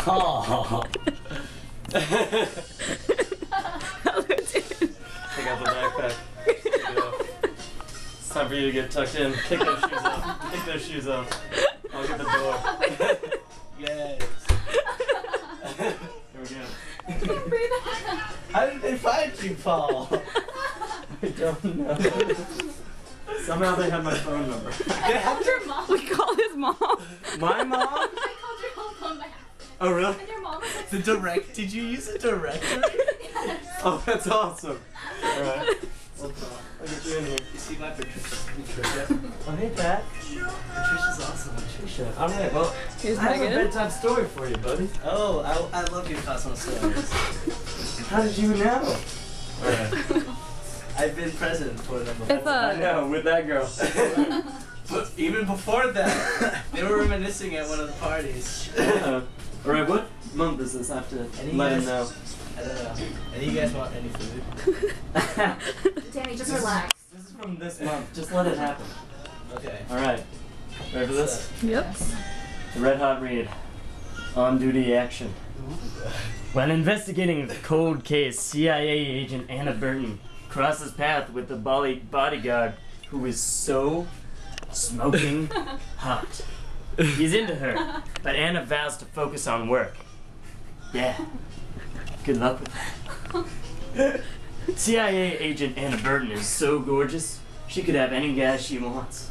Oh. Take out the backpack. It's time for you to get tucked in. Kick those shoes off. Kick those shoes off. I'll get the door. Yes. Here we go. How did they find you, Paul? I don't know. Somehow they have my phone number. I called your mom. We called his mom. My mom? I called your whole phone back. Oh, really? And your mom was like, The direct? Did you use a directory? yes. Oh, that's awesome. Alright. I'll get you in here. You see my Patricia? Oh, hey, Pat. Patricia's awesome. Patricia. Alright, well, Here's I have a Megan. bedtime story for you, buddy. Oh, I love your Cosmo stories. How did you know? Alright. I've been present for them before. If I know, with that girl. But even before that, they were reminiscing at one of the parties. Alright, what month does this have to Any let him guys- know? I don't know. Any of you guys want any food? Danny, just relax. This is from this month. Just let it happen. Okay. Alright. Ready for this? Yep. Red Hot Read. On duty action. When investigating the cold case, CIA agent Anna Burton crosses path with the bodyguard who is so smoking hot. He's into her, but Anna vows to focus on work. Yeah. Good luck with that. CIA agent Anna Burton is so gorgeous, she could have any guy she wants.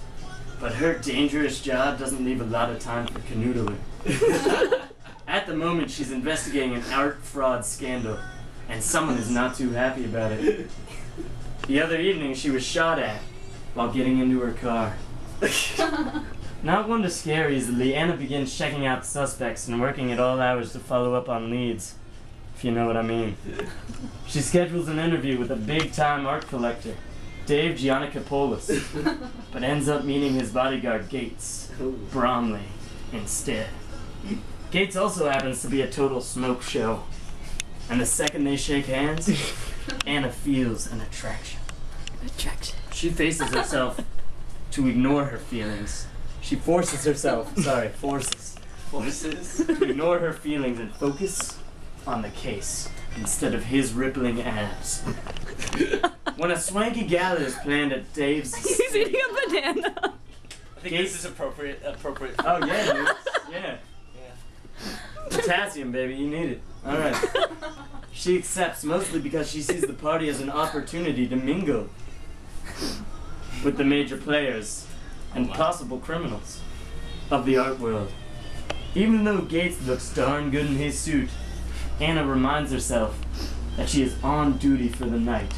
But her dangerous job doesn't leave a lot of time for canoodling. At the moment, she's investigating an art fraud scandal, and someone is not too happy about it. The other evening, she was shot at while getting into her car. Not one to scare easily, Anna begins checking out suspects and working at all hours to follow up on leads, if you know what I mean. She schedules an interview with a big-time art collector, Dave Giannakopoulos, but ends up meeting his bodyguard Gates Bromley instead. Gates also happens to be a total smoke show, and the second they shake hands, Anna feels an attraction. Attraction. She faces herself to ignore her feelings. She forces herself, forces to ignore her feelings and focus on the case instead of his rippling abs. When a swanky gala is planned at Dave's He's estate, eating a banana. I think this is appropriate. oh yeah, dude. Yeah. Potassium, baby, you need it. Alright. She accepts mostly because she sees the party as an opportunity to mingle with the major players and possible criminals of the art world. Even though Gates looks darn good in his suit, Anna reminds herself that she is on duty for the night.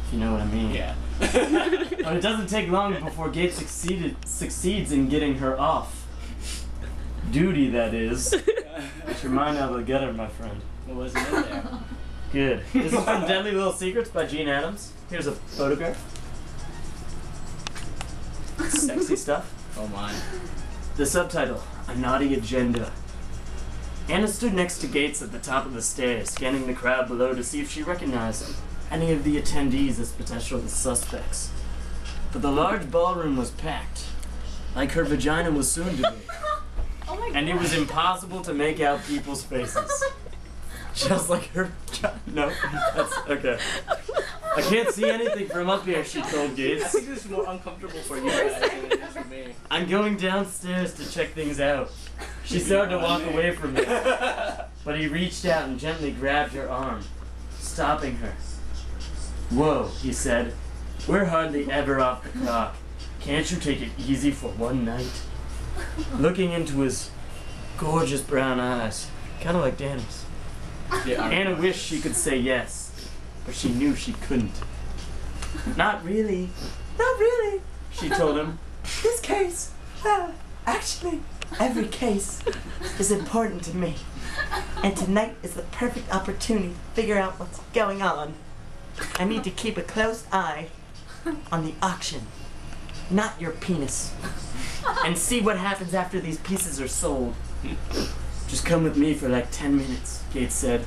If you know what I mean. Yeah. But it doesn't take long before Gates succeeds in getting her off. Duty, that is. Get your mind out of the gutter, my friend. What wasn't in there? Good. This is from Deadly Little Secrets by Gene Adams. Here's a photograph. Sexy stuff. Oh my. The subtitle, A Naughty Agenda. Anna stood next to Gates at the top of the stairs, scanning the crowd below to see if she recognized any of the attendees as potential suspects. But the large ballroom was packed, like her vagina was soon to be. Oh my god. And it was impossible to make out people's faces. Just like her. No, that's okay. I can't see anything from up here, she told I Gates. think this is more uncomfortable for you guys than it is for me. I'm going downstairs to check things out. She started to walk away from him, but he reached out and gently grabbed her arm, stopping her. Whoa, he said. We're hardly ever off the clock. Can't you take it easy for one night? Looking into his gorgeous brown eyes, kind of like Danny's. Anna wished she could say yes, but she knew she couldn't. Not really, she told him. This case, actually, every case is important to me. And tonight is the perfect opportunity to figure out what's going on. I need to keep a close eye on the auction, not your penis. And see what happens after these pieces are sold. Just come with me for like 10 minutes, Gates said.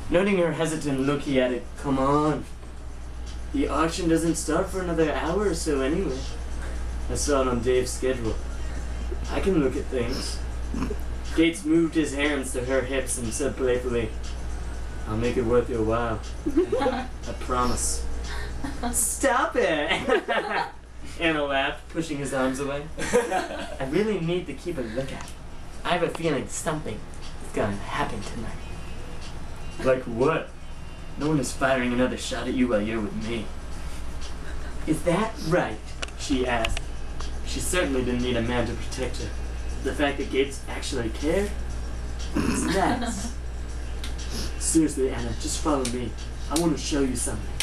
Noting her hesitant look, he added, come on. The auction doesn't start for another hour or so anyway. I saw it on Dave's schedule. I can look at things. Gates moved his hands to her hips and said playfully, "I'll make it worth your while. I promise." "Stop it!" Anna laughed, pushing his arms away. "I really need to keep a lookout. I have a feeling something is gonna happen tonight." "Like what? No one is firing another shot at you while you're with me." "Is that right?" she asked. She certainly didn't need a man to protect her. The fact that Gates actually cared? It's nuts. "Seriously, Anna, just follow me. I want to show you something.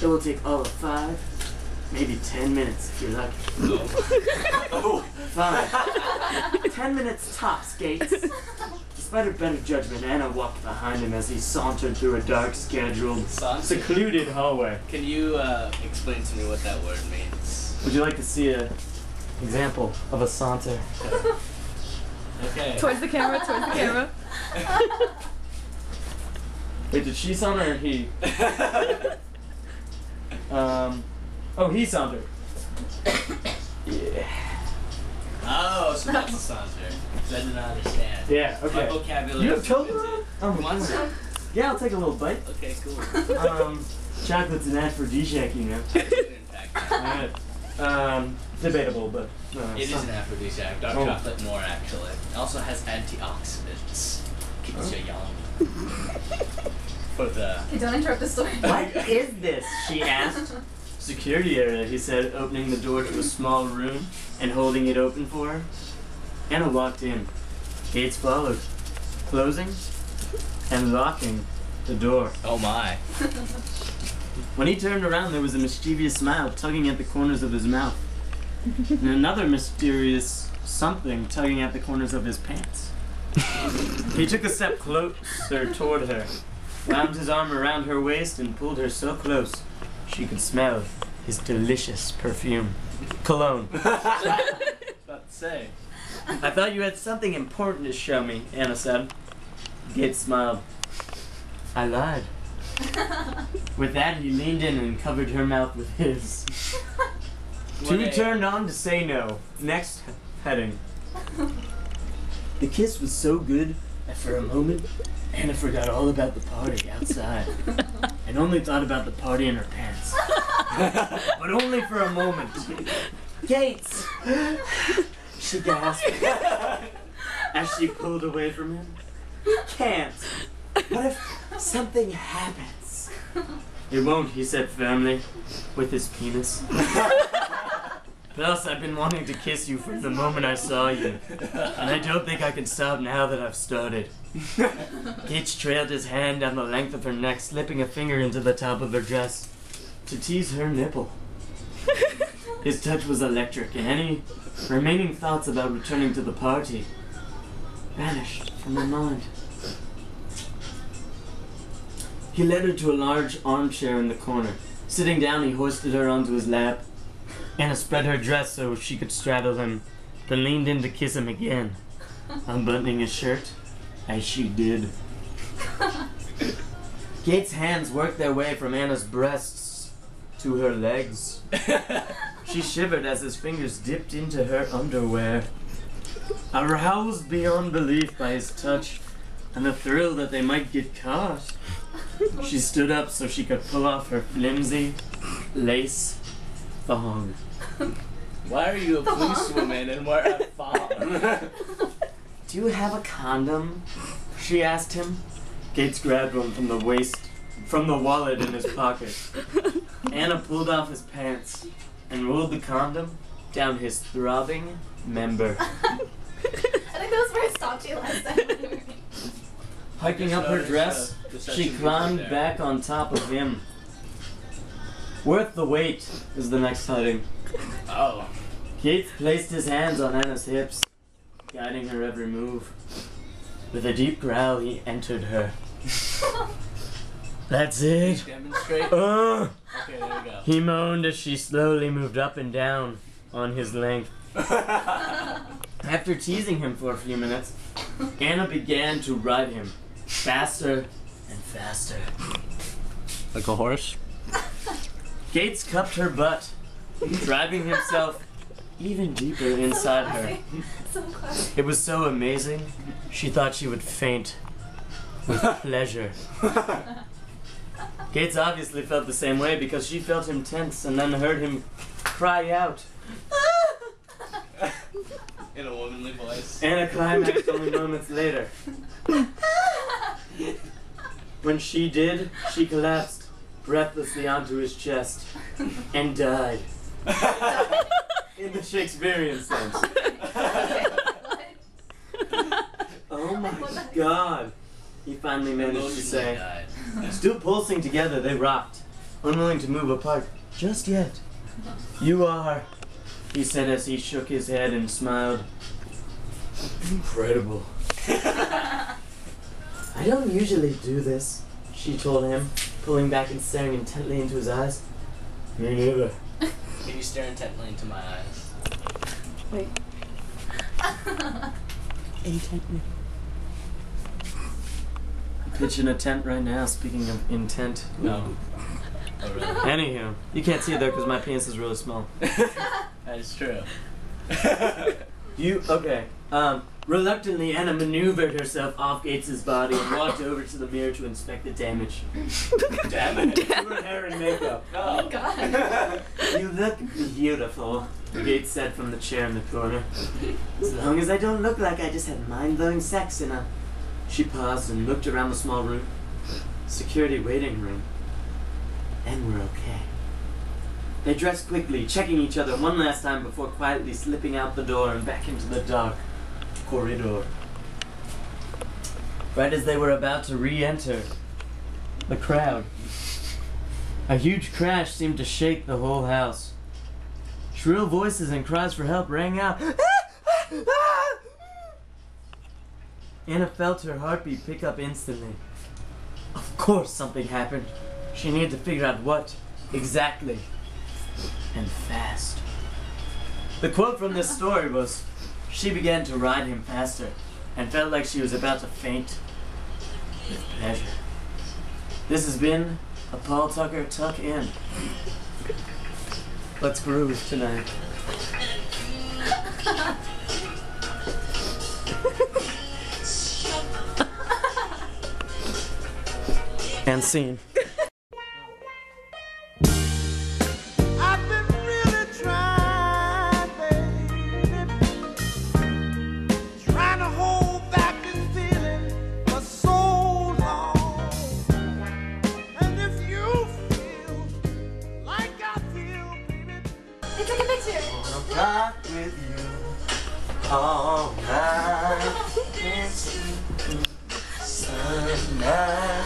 It will take all of 5, maybe 10 minutes if you're lucky." Oh. "Fine. 10 minutes tops, Gates." Despite her better judgment, Anna walked behind him as he sauntered through a dark, scheduled, secluded hallway. Can you explain to me what that word means? Would you like to see an example of a saunter? Okay. Towards the camera, towards the camera. Wait, did she saunter or he? Oh, he sauntered. Yeah. Oh, so that's a saunter. 'Cause I did not understand. Yeah, My okay. vocabulary. You have is children? limited. Oh, Come on, son. yeah, I'll take a little bite. Okay, cool. Chocolate's an aphrodisiac, you know. Alright. Debatable, but. It is an aphrodisiac. Dark Oh. chocolate more, actually. It also has antioxidants. Keeps you young. For the. Okay, don't interrupt the story. What is this? She asked. "Security area," he said, opening the door to a small room and holding it open for her. Anna walked in. Gates followed, closing and locking the door. Oh my. When he turned around, there was a mischievous smile tugging at the corners of his mouth, and another mysterious something tugging at the corners of his pants. He took a step closer toward her, wound his arm around her waist, and pulled her so close she could smell his delicious perfume. Cologne. About to say. "I thought you had something important to show me," Anna said. Gates smiled. "I lied." With that, he leaned in and covered her mouth with his. Two turned on to say no. Next heading. The kiss was so good that for a moment, Anna forgot all about the party outside and only thought about the party in her pants. But only for a moment. "Gates!" she gasped as she pulled away from him. "You can't. What if something happens?" "It won't," he said firmly, with his penis. "Plus, I've been wanting to kiss you from the moment I saw you, and I don't think I can stop now that I've started." Gates trailed his hand down the length of her neck, slipping a finger into the top of her dress to tease her nipple. His touch was electric, and any remaining thoughts about returning to the party vanished from her mind. He led her to a large armchair in the corner. Sitting down, he hoisted her onto his lap. Anna spread her dress so she could straddle him, then leaned in to kiss him again, unbuttoning his shirt as she did. Gates' hands worked their way from Anna's breasts to her legs. She shivered as his fingers dipped into her underwear. Aroused beyond belief by his touch and the thrill that they might get caught, she stood up so she could pull off her flimsy lace thong. Why are you a policewoman and wear a thong? "Do you have a condom?" she asked him. Gates grabbed one from the wallet in his pocket. Anna pulled off his pants and rolled the condom down his throbbing member. I think that was where it stopped you last time. Hiking up her dress, she climbed back on top of him. "Worth the wait" is the next heading. Oh. Gates placed his hands on Anna's hips, guiding her every move. With a deep growl, he entered her. "That's it." Demonstrate. Ugh. Okay, there we go. He moaned as she slowly moved up and down on his length. After teasing him for a few minutes, Anna began to ride him, faster and faster. Like a horse? Gates cupped her butt, driving himself even deeper inside her. So classy. It was so amazing She thought she would faint with pleasure. Gates obviously felt the same way because she felt him tense and then heard him cry out. In a womanly voice. And a climax only moments later. When she did, she collapsed breathlessly onto his chest and died. In the Shakespearean sense. Oh my God. He finally managed to say. Died. Still pulsing together, they rocked, unwilling to move apart just yet. You are, he said as he shook his head and smiled. Incredible. I don't usually do this, she told him, pulling back and staring intently into his eyes. Me neither. Can you stare intently into my eyes? Wait. Intently. Pitching a tent right now, speaking of intent. No. Oh, really? Anywho, you can't see it there because my penis is really small. That is true. Okay. Reluctantly, Anna maneuvered herself off Gates' body and walked over to the mirror to inspect the damage. Damn it. To her hair and makeup. Oh my god. You look beautiful, Gates said from the chair in the corner. As long as I don't look like I just had mind-blowing sex in a... She paused and looked around the small room. Security waiting room. And we're okay. They dressed quickly, checking each other one last time before quietly slipping out the door and back into the dark corridor. Right as they were about to re-enter the crowd, a huge crash seemed to shake the whole house. Shrill voices and cries for help rang out. Anna felt her heartbeat pick up instantly. Of course something happened. She needed to figure out what exactly. And fast. The quote from this story was, she began to ride him faster and felt like she was about to faint with pleasure. This has been a Paul Tucker Tuck In. Let's groove tonight. And scene. I've been really trying, baby, trying to hold back this feeling for so long. And if you feel like I feel, baby, Hey, take a picture. Wanna rock with you all night. Tonight,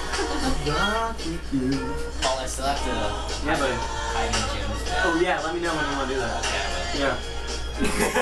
rock with you. Paul, I still have to Yeah, buddy. hide in Jim's bed. Oh yeah, let me know when you want to do that. Okay, I will. Yeah.